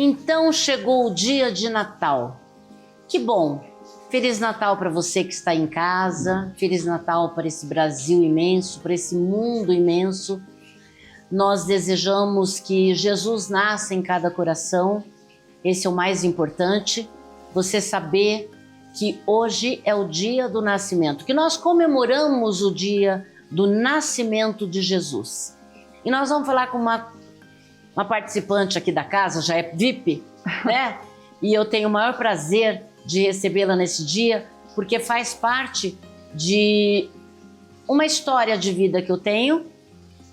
Então chegou o dia de Natal. Que bom! Feliz Natal para você que está em casa, Feliz Natal para esse Brasil imenso, para esse mundo imenso. Nós desejamos que Jesus nasça em cada coração, esse é o mais importante, você saber que hoje é o dia do nascimento, que nós comemoramos o dia do nascimento de Jesus. E nós vamos falar com uma participante aqui da casa, já é VIP, né? E eu tenho o maior prazer de recebê-la nesse dia, porque faz parte de uma história de vida que eu tenho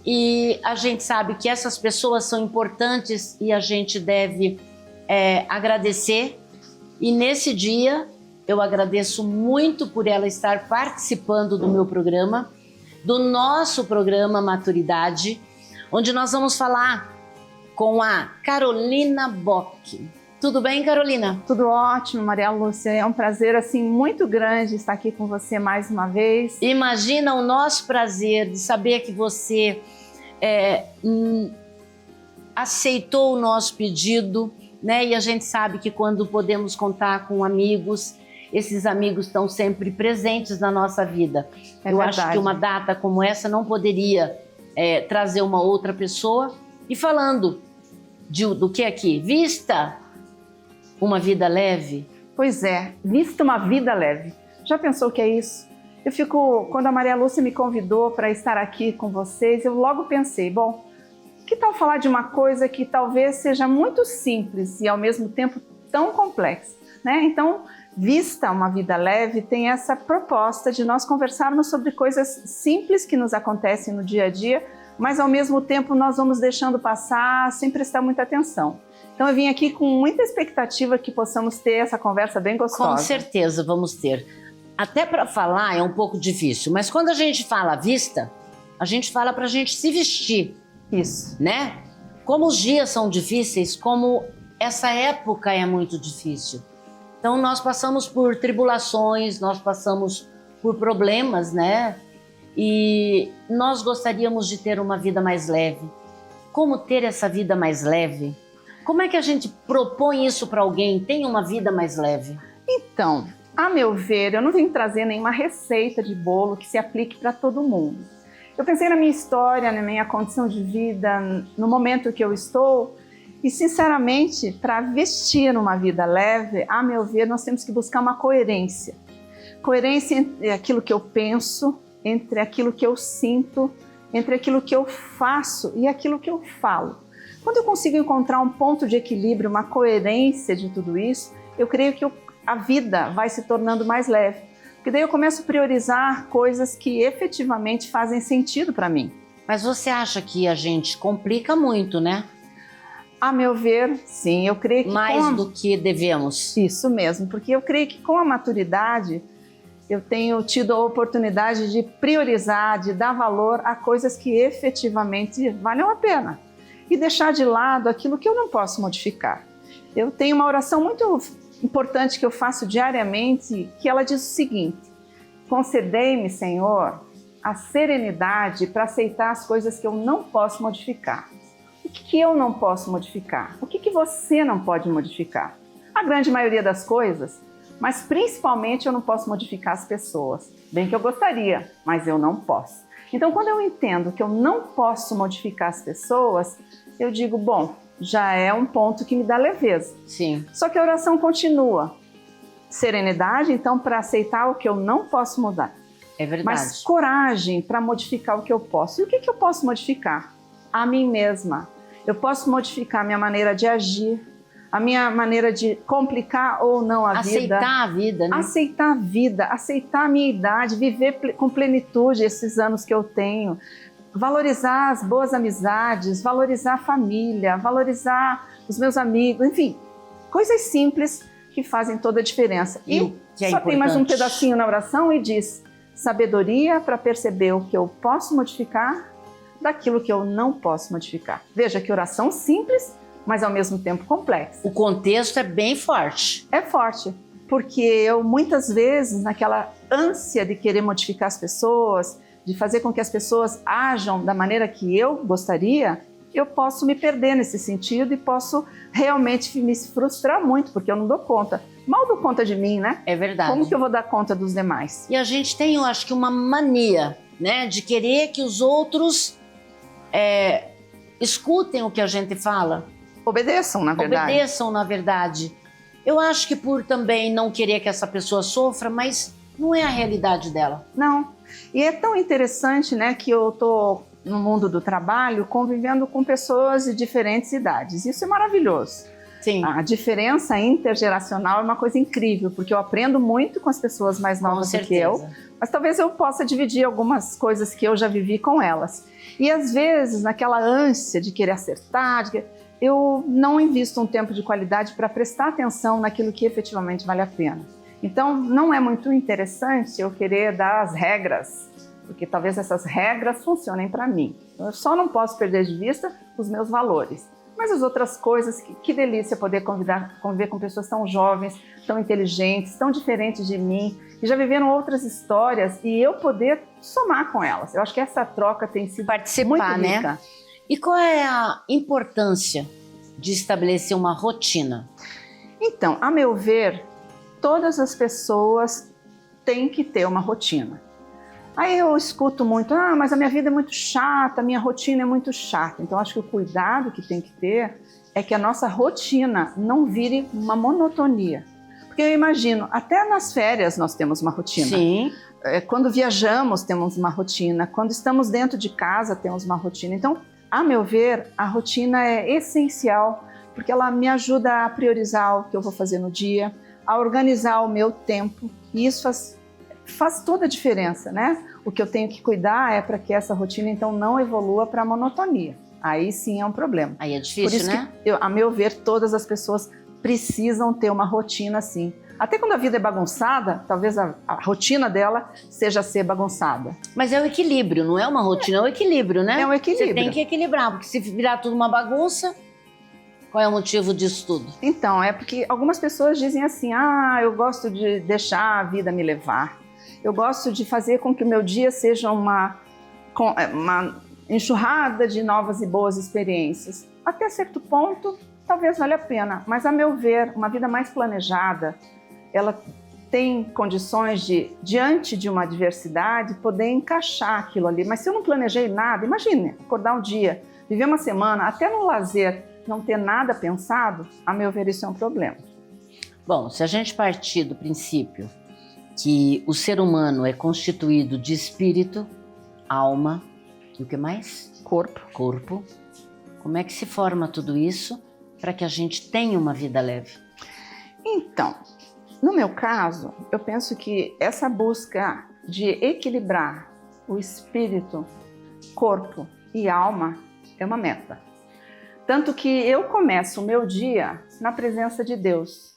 e a gente sabe que essas pessoas são importantes e a gente deve agradecer. E nesse dia eu agradeço muito por ela estar participando do meu programa, do nosso programa Maturidade, onde nós vamos falar com a Carolina Bock. Tudo bem, Carolina? Tudo ótimo, Maria Lúcia. É um prazer assim muito grande estar aqui com você mais uma vez. Imagina o nosso prazer de saber que você aceitou o nosso pedido, né? E a gente sabe que quando podemos contar com amigos, esses amigos estão sempre presentes na nossa vida. Eu acho que uma data como essa não poderia trazer uma outra pessoa. E falando do que aqui? Vista uma vida leve? Pois é, vista uma vida leve. Já pensou o que é isso? Quando a Maria Lúcia me convidou para estar aqui com vocês, eu logo pensei, bom, que tal falar de uma coisa que talvez seja muito simples e ao mesmo tempo tão complexa, né? Então, vista uma vida leve tem essa proposta de nós conversarmos sobre coisas simples que nos acontecem no dia a dia, mas ao mesmo tempo nós vamos deixando passar sem prestar muita atenção. Então eu vim aqui com muita expectativa que possamos ter essa conversa bem gostosa. Com certeza vamos ter. Até para falar é um pouco difícil, mas quando a gente fala vista, a gente fala para a gente se vestir. Isso. Né? Como os dias são difíceis, como essa época é muito difícil. Então nós passamos por tribulações, nós passamos por problemas, né? E nós gostaríamos de ter uma vida mais leve. Como ter essa vida mais leve? Como é que a gente propõe isso para alguém? Tem uma vida mais leve? Então, a meu ver, eu não vim trazer nenhuma receita de bolo que se aplique para todo mundo. Eu pensei na minha história, na minha condição de vida, no momento que eu estou, e sinceramente, para vestir uma vida leve, a meu ver, nós temos que buscar uma coerência. Coerência entre aquilo que eu penso, entre aquilo que eu sinto, entre aquilo que eu faço e aquilo que eu falo. Quando eu consigo encontrar um ponto de equilíbrio, uma coerência de tudo isso, eu creio que a vida vai se tornando mais leve. Porque daí eu começo a priorizar coisas que efetivamente fazem sentido para mim. Mas você acha que a gente complica muito, né? A meu ver, sim. Eu creio que mais do que devemos. Isso mesmo, porque eu creio que com a maturidade eu tenho tido a oportunidade de priorizar, de dar valor a coisas que efetivamente valham a pena. E deixar de lado aquilo que eu não posso modificar. Eu tenho uma oração muito importante que eu faço diariamente, que ela diz o seguinte: concedei-me, Senhor, a serenidade para aceitar as coisas que eu não posso modificar. O que eu não posso modificar? O que você não pode modificar? A grande maioria das coisas, mas principalmente eu não posso modificar as pessoas. Bem que eu gostaria, mas eu não posso. Então, quando eu entendo que eu não posso modificar as pessoas, eu digo, bom, já é um ponto que me dá leveza. Sim. Só que a oração continua. Serenidade, então, para aceitar o que eu não posso mudar. É verdade. Mas coragem para modificar o que eu posso. E o que eu posso modificar? A mim mesma. Eu posso modificar a minha maneira de agir, a minha maneira de complicar ou não a vida. Aceitar a vida, né? Aceitar a vida, aceitar a minha idade, viver com plenitude esses anos que eu tenho. Valorizar as boas amizades, valorizar a família, valorizar os meus amigos, enfim, coisas simples que fazem toda a diferença. E só tem mais um pedacinho na oração e diz: sabedoria para perceber o que eu posso modificar daquilo que eu não posso modificar. Veja que oração simples, mas ao mesmo tempo complexa. O contexto é bem forte. É forte, porque eu muitas vezes, naquela ânsia de querer modificar as pessoas, de fazer com que as pessoas ajam da maneira que eu gostaria, eu posso me perder nesse sentido e posso realmente me frustrar muito, porque eu não dou conta. Mal dou conta de mim, né? É verdade. Como que eu vou dar conta dos demais? E a gente tem, eu acho que uma mania, né, de querer que os outros escutem o que a gente fala. Obedeçam, na verdade. Obedeçam, na verdade. Eu acho que por também não querer que essa pessoa sofra, mas não é a realidade dela. Não. E é tão interessante, né, que eu tô no mundo do trabalho convivendo com pessoas de diferentes idades. Isso é maravilhoso. Sim. A diferença intergeracional é uma coisa incrível, porque eu aprendo muito com as pessoas mais novas do que eu, mas talvez eu possa dividir algumas coisas que eu já vivi com elas. E às vezes, naquela ânsia de querer acertar, eu não invisto um tempo de qualidade para prestar atenção naquilo que efetivamente vale a pena. Então, não é muito interessante eu querer dar as regras, porque talvez essas regras funcionem para mim. Eu só não posso perder de vista os meus valores. Mas as outras coisas, que delícia poder conviver com pessoas tão jovens, tão inteligentes, tão diferentes de mim, que já viveram outras histórias e eu poder somar com elas. Eu acho que essa troca tem sido muito rica. Né? E qual é a importância de estabelecer uma rotina? Então, a meu ver, todas as pessoas têm que ter uma rotina. Aí eu escuto muito, mas a minha vida é muito chata, a minha rotina é muito chata. Então, acho que o cuidado que tem que ter é que a nossa rotina não vire uma monotonia. Porque eu imagino, até nas férias nós temos uma rotina. Sim. Quando viajamos, temos uma rotina. Quando estamos dentro de casa, temos uma rotina. Então, a meu ver, a rotina é essencial, porque ela me ajuda a priorizar o que eu vou fazer no dia, a organizar o meu tempo. E isso faz toda a diferença, né? O que eu tenho que cuidar é para que essa rotina, então, não evolua para a monotonia. Aí sim é um problema. Aí é Por difícil, isso né? que, a meu ver, todas as pessoas precisam ter uma rotina assim. Até quando a vida é bagunçada, talvez a rotina dela seja ser bagunçada. Mas é o equilíbrio, não é uma rotina, é o equilíbrio, né? É um equilíbrio. Você tem que equilibrar, porque se virar tudo uma bagunça, qual é o motivo disso tudo? Então, é porque algumas pessoas dizem assim, eu gosto de deixar a vida me levar. Eu gosto de fazer com que o meu dia seja uma enxurrada de novas e boas experiências. Até certo ponto, talvez valha a pena, mas a meu ver, uma vida mais planejada, ela tem condições de, diante de uma adversidade, poder encaixar aquilo ali. Mas se eu não planejei nada, imagine, acordar um dia, viver uma semana, até no lazer, não ter nada pensado, a meu ver, isso é um problema. Bom, se a gente partir do princípio que o ser humano é constituído de espírito, alma e o que mais? Corpo. Como é que se forma tudo isso para que a gente tenha uma vida leve? Então, no meu caso, eu penso que essa busca de equilibrar o espírito, corpo e alma é uma meta. Tanto que eu começo o meu dia na presença de Deus.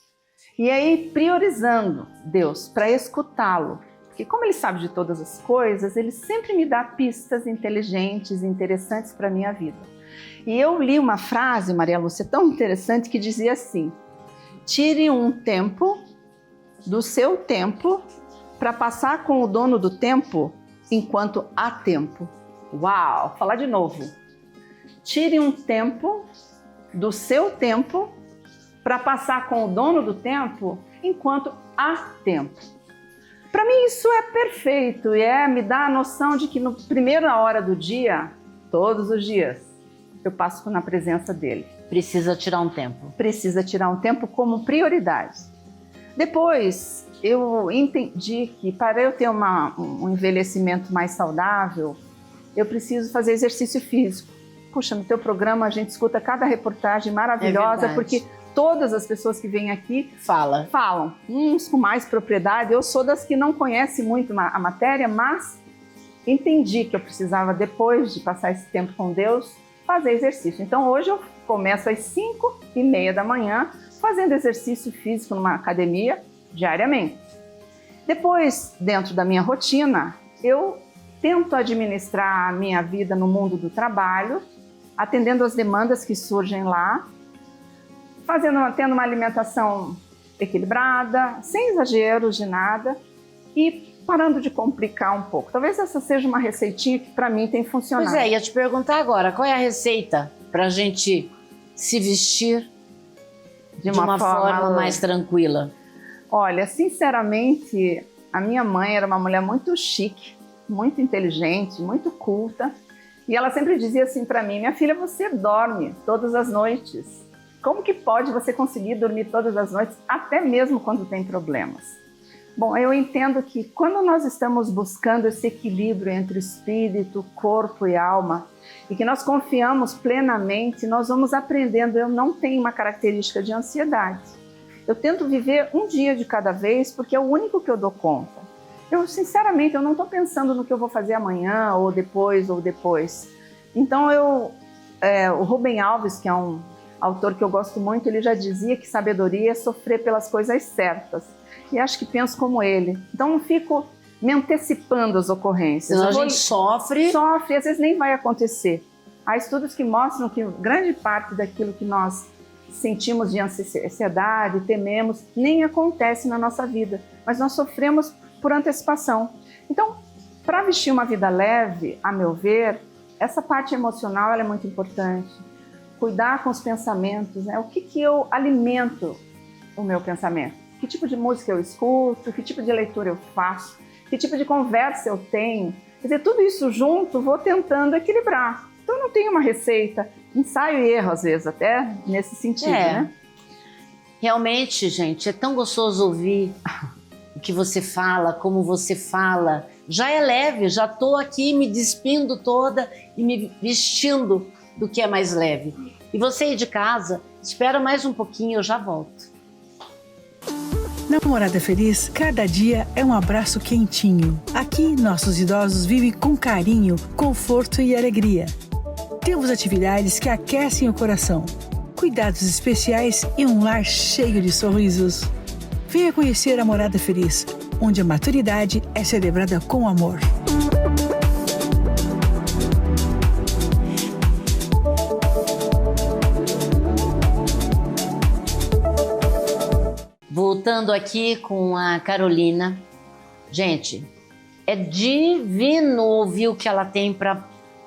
E aí, priorizando Deus para escutá-lo. Porque como Ele sabe de todas as coisas, Ele sempre me dá pistas inteligentes e interessantes para a minha vida. E eu li uma frase, Maria Lúcia, tão interessante, que dizia assim: tire um tempo do seu tempo para passar com o dono do tempo enquanto há tempo. Uau! Falar de novo. Tire um tempo do seu tempo para passar com o dono do tempo enquanto há tempo. Para mim isso é perfeito e me dá a noção de que na primeira hora do dia, todos os dias, eu passo na presença dele. Precisa tirar um tempo. Precisa tirar um tempo como prioridade. Depois eu entendi que para eu ter um envelhecimento mais saudável, eu preciso fazer exercício físico. Puxa, no teu programa a gente escuta cada reportagem maravilhosa, porque todas as pessoas que vêm aqui falam, uns com mais propriedade. Eu sou das que não conhece muito a matéria, mas entendi que eu precisava, depois de passar esse tempo com Deus, fazer exercício. Então hoje eu começo às 5h30 da manhã, fazendo exercício físico numa academia diariamente. Depois, dentro da minha rotina, eu tento administrar a minha vida no mundo do trabalho, atendendo as demandas que surgem lá, tendo uma alimentação equilibrada, sem exageros de nada e parando de complicar um pouco. Talvez essa seja uma receitinha que para mim tem funcionado. Pois é, ia te perguntar agora, qual é a receita para a gente se vestir De de uma forma mais tranquila? Olha, sinceramente, a minha mãe era uma mulher muito chique, muito inteligente, muito culta. E ela sempre dizia assim para mim: minha filha, você dorme todas as noites. Como que pode você conseguir dormir todas as noites, até mesmo quando tem problemas? Bom, eu entendo que quando nós estamos buscando esse equilíbrio entre espírito, corpo e alma, e que nós confiamos plenamente, nós vamos aprendendo. Eu não tenho uma característica de ansiedade. Eu tento viver um dia de cada vez, porque é o único que eu dou conta. Sinceramente, eu não estou pensando no que eu vou fazer amanhã, ou depois. Então, o Rubem Alves, que é um autor que eu gosto muito, ele já dizia que sabedoria é sofrer pelas coisas certas. E acho que penso como ele. Então, não fico me antecipando as ocorrências. Senão a gente sofre. Sofre, às vezes nem vai acontecer. Há estudos que mostram que grande parte daquilo que nós sentimos de ansiedade, tememos, nem acontece na nossa vida. Mas nós sofremos por antecipação. Então, para vestir uma vida leve, a meu ver, essa parte emocional ela é muito importante. Cuidar com os pensamentos, né? O que eu alimento o meu pensamento? Que tipo de música eu escuto? Que tipo de leitura eu faço? Que tipo de conversa eu tenho? Quer dizer, tudo isso junto, vou tentando equilibrar. Então, eu não tenho uma receita, ensaio e erro, às vezes, até nesse sentido, né? Realmente, gente, é tão gostoso ouvir o que você fala, como você fala. Já é leve, já estou aqui me despindo toda e me vestindo do que é mais leve. E você aí de casa, espera mais um pouquinho, eu já volto. Na Morada Feliz, cada dia é um abraço quentinho. Aqui, nossos idosos vivem com carinho, conforto e alegria. Temos atividades que aquecem o coração, cuidados especiais e um lar cheio de sorrisos. Venha conhecer a Morada Feliz, onde a maturidade é celebrada com amor. Voltando aqui com a Carolina. Gente, é divino ouvir o que ela tem para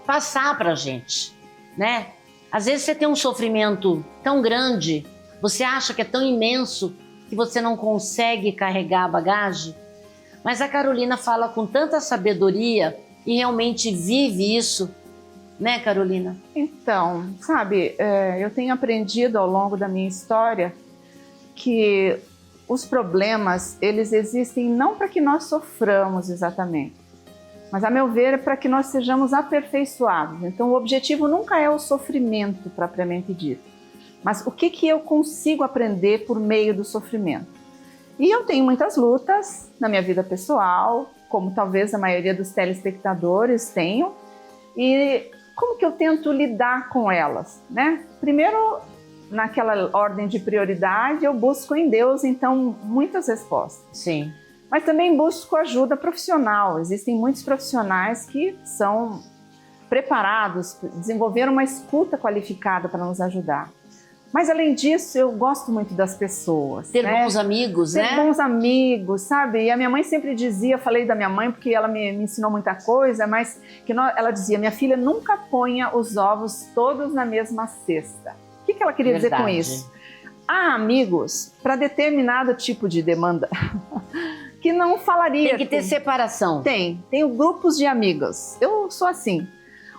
passar para a gente, né? Às vezes você tem um sofrimento tão grande, você acha que é tão imenso que você não consegue carregar a bagagem, mas a Carolina fala com tanta sabedoria e realmente vive isso, né, Carolina? Então, sabe, eu tenho aprendido ao longo da minha história que os problemas, eles existem não para que nós soframos exatamente, mas, a meu ver, é para que nós sejamos aperfeiçoados. Então, o objetivo nunca é o sofrimento propriamente dito, mas o que eu consigo aprender por meio do sofrimento. E eu tenho muitas lutas na minha vida pessoal, como talvez a maioria dos telespectadores tenham, e como que eu tento lidar com elas, né? Primeiro, naquela ordem de prioridade, eu busco em Deus, então, muitas respostas. Sim. Mas também busco ajuda profissional. Existem muitos profissionais que são preparados, desenvolveram uma escuta qualificada para nos ajudar. Mas, além disso, eu gosto muito das pessoas. Ter bons amigos, né? Ter bons amigos, sabe? E a minha mãe sempre dizia, falei da minha mãe porque ela me ensinou muita coisa, mas ela dizia: minha filha, nunca ponha os ovos todos na mesma cesta. O que ela queria dizer com isso? Há amigos para determinado tipo de demanda que não falaria. Tem que ter separação. Tenho grupos de amigos. Eu sou assim.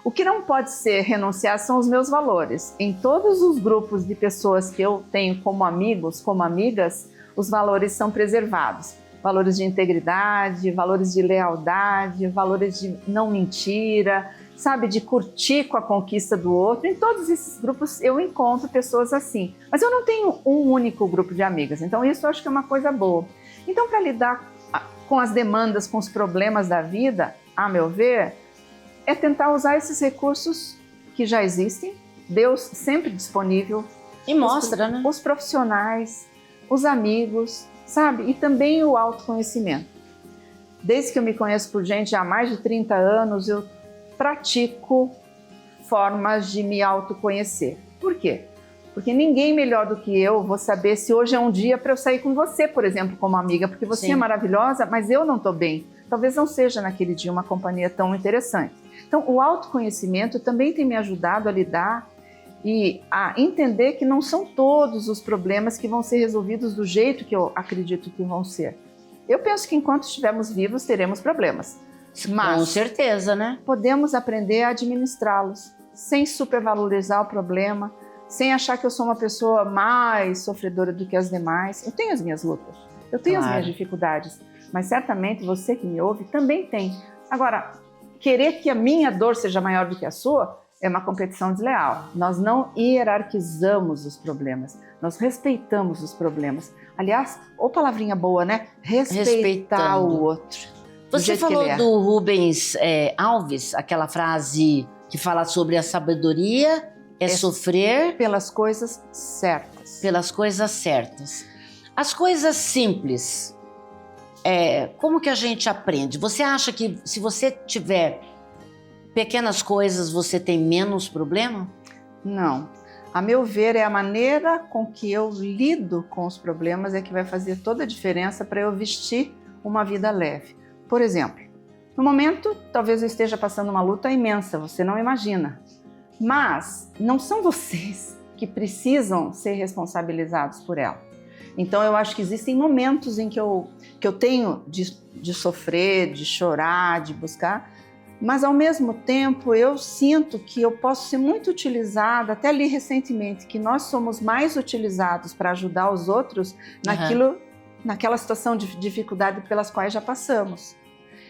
O que não pode ser renunciar são os meus valores. Em todos os grupos de pessoas que eu tenho como amigos, como amigas, os valores são preservados. Valores de integridade, valores de lealdade, valores de não mentira, sabe, de curtir com a conquista do outro. Em todos esses grupos eu encontro pessoas assim. Mas eu não tenho um único grupo de amigas, então isso eu acho que é uma coisa boa. Então, para lidar com as demandas, com os problemas da vida, a meu ver, é tentar usar esses recursos que já existem, Deus sempre disponível. E mostra, né? Os profissionais, os amigos, sabe? E também o autoconhecimento. Desde que eu me conheço por gente há mais de 30 anos, eu pratico formas de me autoconhecer. Por quê? Porque ninguém melhor do que eu vou saber se hoje é um dia para eu sair com você, por exemplo, como amiga, porque você é maravilhosa, mas eu não estou bem. Talvez não seja naquele dia uma companhia tão interessante. Então, o autoconhecimento também tem me ajudado a lidar e a entender que não são todos os problemas que vão ser resolvidos do jeito que eu acredito que vão ser. Eu penso que enquanto estivermos vivos, teremos problemas. Mas com certeza, né? podemos aprender a administrá-los, sem supervalorizar o problema, sem achar que eu sou uma pessoa mais sofredora do que as demais. Eu tenho as minhas lutas, eu tenho as minhas dificuldades, mas certamente você que me ouve também tem. Agora, querer que a minha dor seja maior do que a sua é uma competição desleal. Nós não hierarquizamos os problemas, nós respeitamos os problemas. Aliás, ou palavrinha boa, né? Respeitar o outro. Você falou do Rubens Alves, aquela frase que fala sobre a sabedoria é sofrer pelas coisas certas. Pelas coisas certas. As coisas simples, como que a gente aprende? Você acha que se você tiver pequenas coisas, você tem menos problema? Não. A meu ver, é a maneira com que eu lido com os problemas é que vai fazer toda a diferença para eu vestir uma vida leve. Por exemplo, no momento, talvez eu esteja passando uma luta imensa, você não imagina. Mas não são vocês que precisam ser responsabilizados por ela. Então eu acho que existem momentos em que eu tenho de sofrer, de chorar, de buscar, mas ao mesmo tempo eu sinto que eu posso ser muito utilizada, até li recentemente que nós somos mais utilizados para ajudar os outros naquela situação de dificuldade pelas quais já passamos.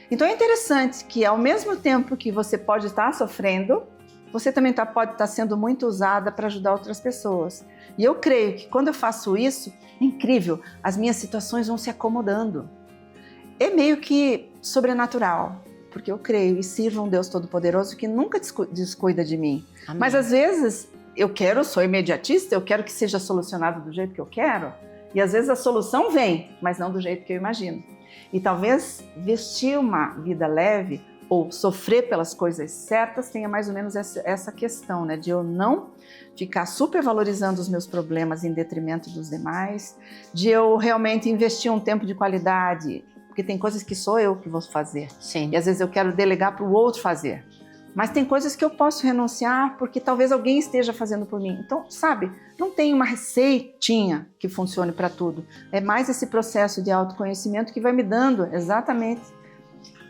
Então é interessante que ao mesmo tempo que você pode estar sofrendo, você também pode estar sendo muito usada para ajudar outras pessoas. E eu creio que quando eu faço isso, é incrível, as minhas situações vão se acomodando. É meio que sobrenatural, porque eu creio e sirvo um Deus Todo-Poderoso que nunca descuida de mim. Amém. Mas às vezes sou imediatista, eu quero que seja solucionado do jeito que eu quero, e às vezes a solução vem, mas não do jeito que eu imagino. E talvez vestir uma vida leve ou sofrer pelas coisas certas tenha mais ou menos essa questão, né? De eu não ficar supervalorizando os meus problemas em detrimento dos demais, de eu realmente investir um tempo de qualidade, porque tem coisas que sou eu que vou fazer. Sim. E às vezes eu quero delegar para o outro fazer. Mas tem coisas que eu posso renunciar porque talvez alguém esteja fazendo por mim. Então, sabe, não tem uma receitinha que funcione para tudo. É mais esse processo de autoconhecimento que vai me dando exatamente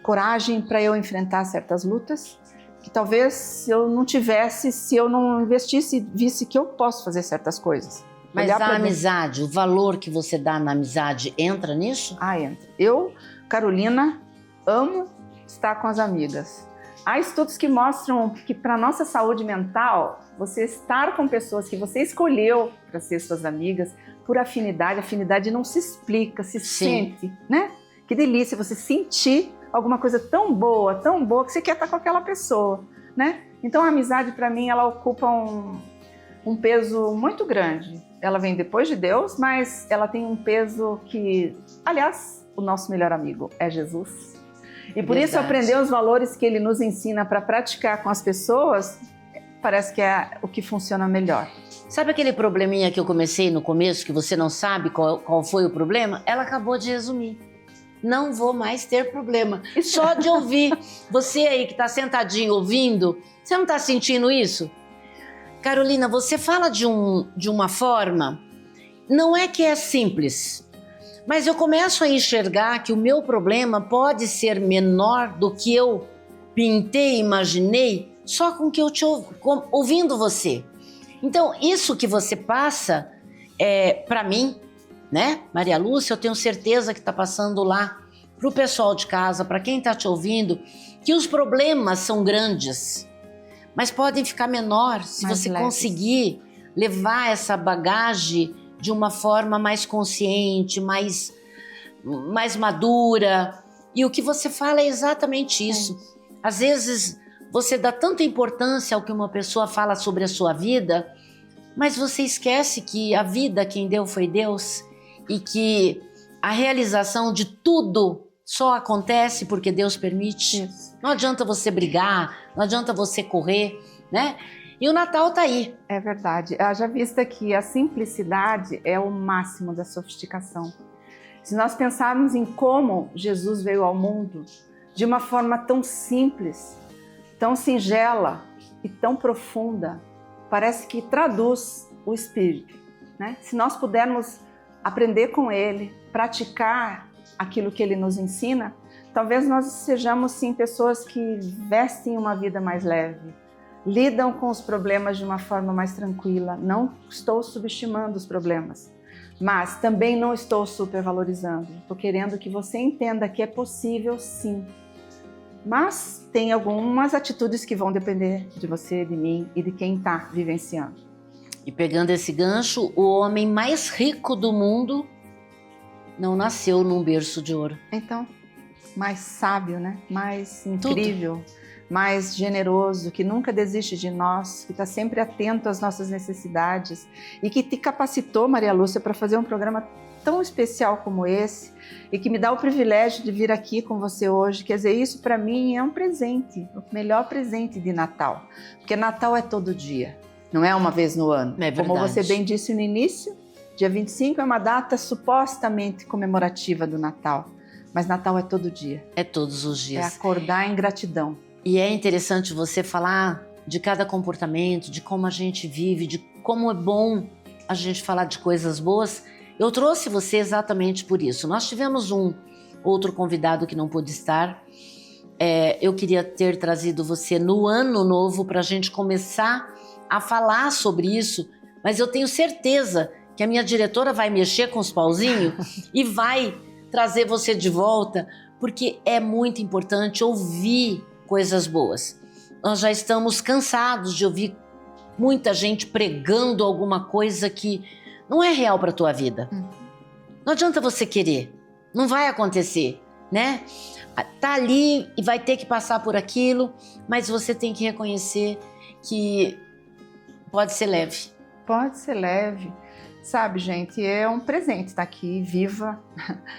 coragem para eu enfrentar certas lutas que talvez se eu não tivesse, se eu não investisse, visse que eu posso fazer certas coisas. Mas a amizade, o valor que você dá na amizade, entra nisso? Entra. Eu, Carolina, amo estar com as amigas. Há estudos que mostram que para a nossa saúde mental, você estar com pessoas que você escolheu para ser suas amigas, por afinidade não se explica, se sente, né? Que delícia você sentir alguma coisa tão boa que você quer estar com aquela pessoa, né? Então a amizade para mim, ela ocupa um peso muito grande. Ela vem depois de Deus, mas ela tem um peso que, aliás, o nosso melhor amigo é Jesus. E por isso aprender os valores que ele nos ensina para praticar com as pessoas, parece que é o que funciona melhor. Sabe aquele probleminha que eu comecei no começo, que você não sabe qual foi o problema? Ela acabou de resumir. Não vou mais ter problema. Só de ouvir. Você aí que está sentadinho ouvindo, você não está sentindo isso? Carolina, você fala de uma forma, não é que é simples, mas eu começo a enxergar que o meu problema pode ser menor do que eu pintei, imaginei, só com que eu ouvindo você. Então, isso que você passa, para mim, né, Maria Lúcia, eu tenho certeza que está passando lá para o pessoal de casa, para quem está te ouvindo, que os problemas são grandes, mas podem ficar menor se você conseguir levar essa bagagem de uma forma mais consciente, mais madura. E o que você fala é exatamente isso. Às vezes você dá tanta importância ao que uma pessoa fala sobre a sua vida, mas você esquece que a vida quem deu foi Deus e que a realização de tudo só acontece porque Deus permite. Isso. Não adianta você brigar, não adianta você correr, né? E o Natal tá aí. É verdade. Haja vista que a simplicidade é o máximo da sofisticação. Se nós pensarmos em como Jesus veio ao mundo de uma forma tão simples, tão singela e tão profunda, parece que traduz o Espírito, né? Se nós pudermos aprender com Ele, praticar aquilo que Ele nos ensina, talvez nós sejamos sim pessoas que vestem uma vida mais leve, lidam com os problemas de uma forma mais tranquila. Não estou subestimando os problemas, mas também não estou supervalorizando. Estou querendo que você entenda que é possível sim. Mas tem algumas atitudes que vão depender de você, de mim e de quem está vivenciando. E pegando esse gancho, o homem mais rico do mundo não nasceu num berço de ouro. Então, mais sábio, né? Mais incrível, mais generoso, que nunca desiste de nós, que está sempre atento às nossas necessidades e que te capacitou, Maria Lúcia, para fazer um programa tão especial como esse e que me dá o privilégio de vir aqui com você hoje. Quer dizer, isso para mim é um presente, o melhor presente de Natal, porque Natal é todo dia, não é uma vez no ano. É verdade. Como você bem disse no início, dia 25 é uma data supostamente comemorativa do Natal, mas Natal é todo dia. É todos os É dias. acordar em gratidão. E é interessante você falar de cada comportamento, de como a gente vive, de como é bom a gente falar de coisas boas. Eu trouxe você exatamente por isso. Nós tivemos um outro convidado que não pôde estar. Eu queria ter trazido você no ano novo para a gente começar a falar sobre isso, mas eu tenho certeza que a minha diretora vai mexer com os pauzinhos e vai trazer você de volta, porque é muito importante ouvir coisas boas. Nós já estamos cansados de ouvir muita gente pregando alguma coisa que não é real para a tua vida. Não adianta você querer, não vai acontecer, né? Tá ali e vai ter que passar por aquilo, mas você tem que reconhecer que pode ser leve. Pode ser leve. Sabe, gente, é um presente estar aqui, viva,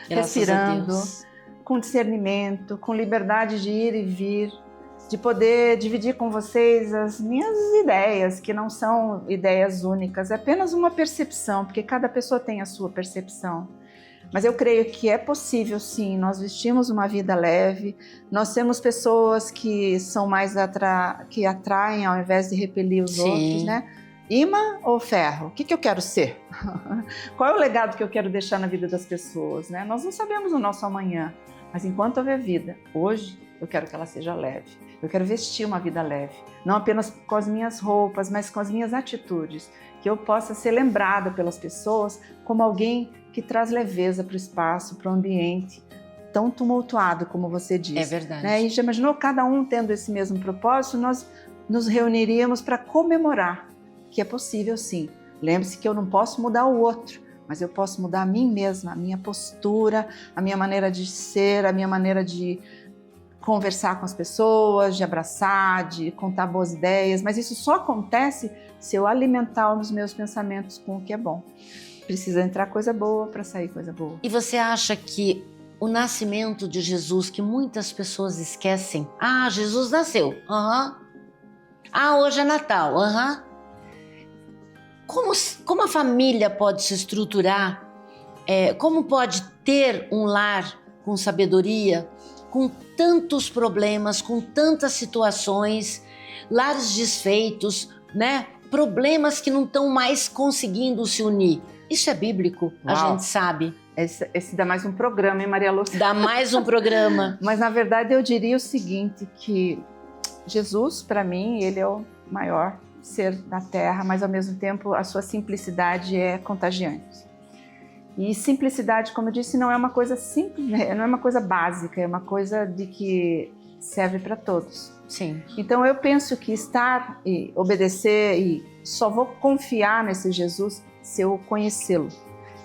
Graças respirando, a Deus. com discernimento, com liberdade de ir e vir, de poder dividir com vocês as minhas ideias, que não são ideias únicas, é apenas uma percepção, porque cada pessoa tem a sua percepção. Mas eu creio que é possível, sim, nós vestimos uma vida leve, nós temos pessoas que são mais que atraem ao invés de repelir os outros, né? Imã ou ferro? O que eu quero ser? Qual é o legado que eu quero deixar na vida das pessoas, né? Nós não sabemos o nosso amanhã, mas enquanto houver vida, hoje eu quero que ela seja leve. Eu quero vestir uma vida leve, não apenas com as minhas roupas, mas com as minhas atitudes, que eu possa ser lembrada pelas pessoas como alguém que traz leveza para o espaço, para o ambiente tão tumultuado como você disse. É verdade. Né? E já imaginou cada um tendo esse mesmo propósito? Nós nos reuniríamos para comemorar que é possível sim. Lembre-se que eu não posso mudar o outro, mas eu posso mudar a mim mesma, a minha postura, a minha maneira de ser, a minha maneira de conversar com as pessoas, de abraçar, de contar boas ideias, mas isso só acontece se eu alimentar os meus pensamentos com o que é bom. Precisa entrar coisa boa para sair coisa boa. E você acha que o nascimento de Jesus, que muitas pessoas esquecem, Jesus nasceu, hoje é Natal, Como a família pode se estruturar, como pode ter um lar com sabedoria, com tantos problemas, com tantas situações, lares desfeitos, né? Problemas que não estão mais conseguindo se unir. Isso é bíblico, a gente sabe. Esse dá mais um programa, hein, Maria Lúcia? Dá mais um programa. Mas, na verdade, eu diria o seguinte, que Jesus, para mim, ele é o maior ser da Terra, mas, ao mesmo tempo, a sua simplicidade é contagiante. E simplicidade, como eu disse, não é uma coisa simples, não é uma coisa básica, é uma coisa de que serve para todos. Sim. Então eu penso que estar e obedecer e só vou confiar nesse Jesus se eu conhecê-lo.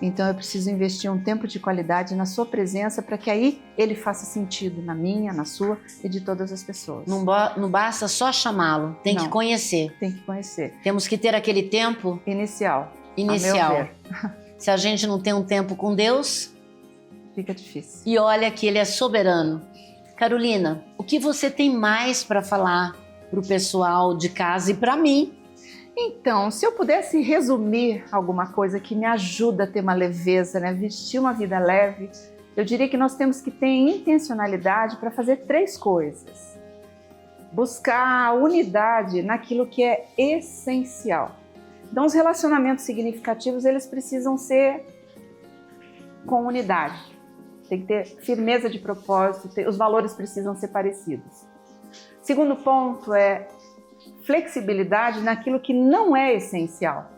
Então eu preciso investir um tempo de qualidade na sua presença para que aí ele faça sentido na minha, na sua e de todas as pessoas. Não basta só chamá-lo, tem que conhecer. Tem que conhecer. Temos que ter aquele tempo Inicial. A meu ver. Se a gente não tem um tempo com Deus, fica difícil. E olha que Ele é soberano. Carolina, o que você tem mais para falar para o pessoal de casa e para mim? Então, se eu pudesse resumir alguma coisa que me ajuda a ter uma leveza, né? Vestir uma vida leve, eu diria que nós temos que ter intencionalidade para fazer 3 coisas. buscar a unidade naquilo que é essencial. Então, os relacionamentos significativos, eles precisam ser com unidade. Tem que ter firmeza de propósito, os valores precisam ser parecidos. Segundo ponto é flexibilidade naquilo que não é essencial.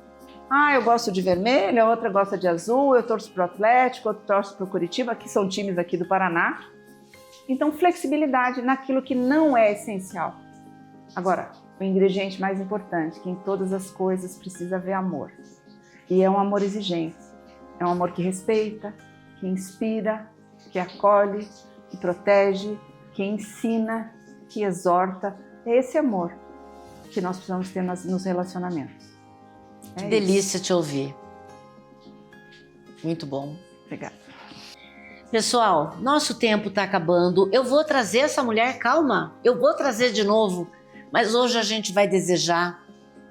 Ah, eu gosto de vermelho, a outra gosta de azul, eu torço para o Atlético, outro torço para o Curitiba, que são times aqui do Paraná. Então, flexibilidade naquilo que não é essencial. Agora, o ingrediente mais importante, que em todas as coisas precisa haver amor. E é um amor exigente. É um amor que respeita, que inspira, que acolhe, que protege, que ensina, que exorta. É esse amor que nós precisamos ter nos relacionamentos. Que delícia te ouvir. Muito bom. Obrigada. Pessoal, nosso tempo está acabando. Eu vou trazer essa mulher, calma, eu vou trazer de novo. Mas hoje a gente vai desejar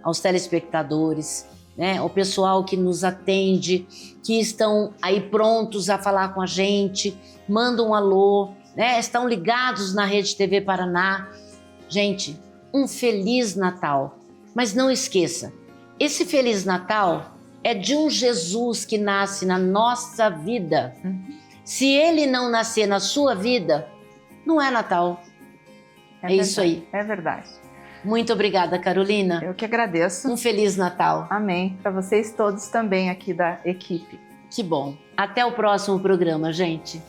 aos telespectadores, né, ao pessoal que nos atende, que estão aí prontos a falar com a gente, mandam um alô, né, estão ligados na Rede TV Paraná. Gente, um Feliz Natal. Mas não esqueça, esse Feliz Natal é de um Jesus que nasce na nossa vida. Se ele não nascer na sua vida, não é Natal. É verdade, isso aí. É verdade. Muito obrigada, Carolina. Eu que agradeço. Um Feliz Natal. Amém. Para vocês todos também aqui da equipe. Que bom. Até o próximo programa, gente.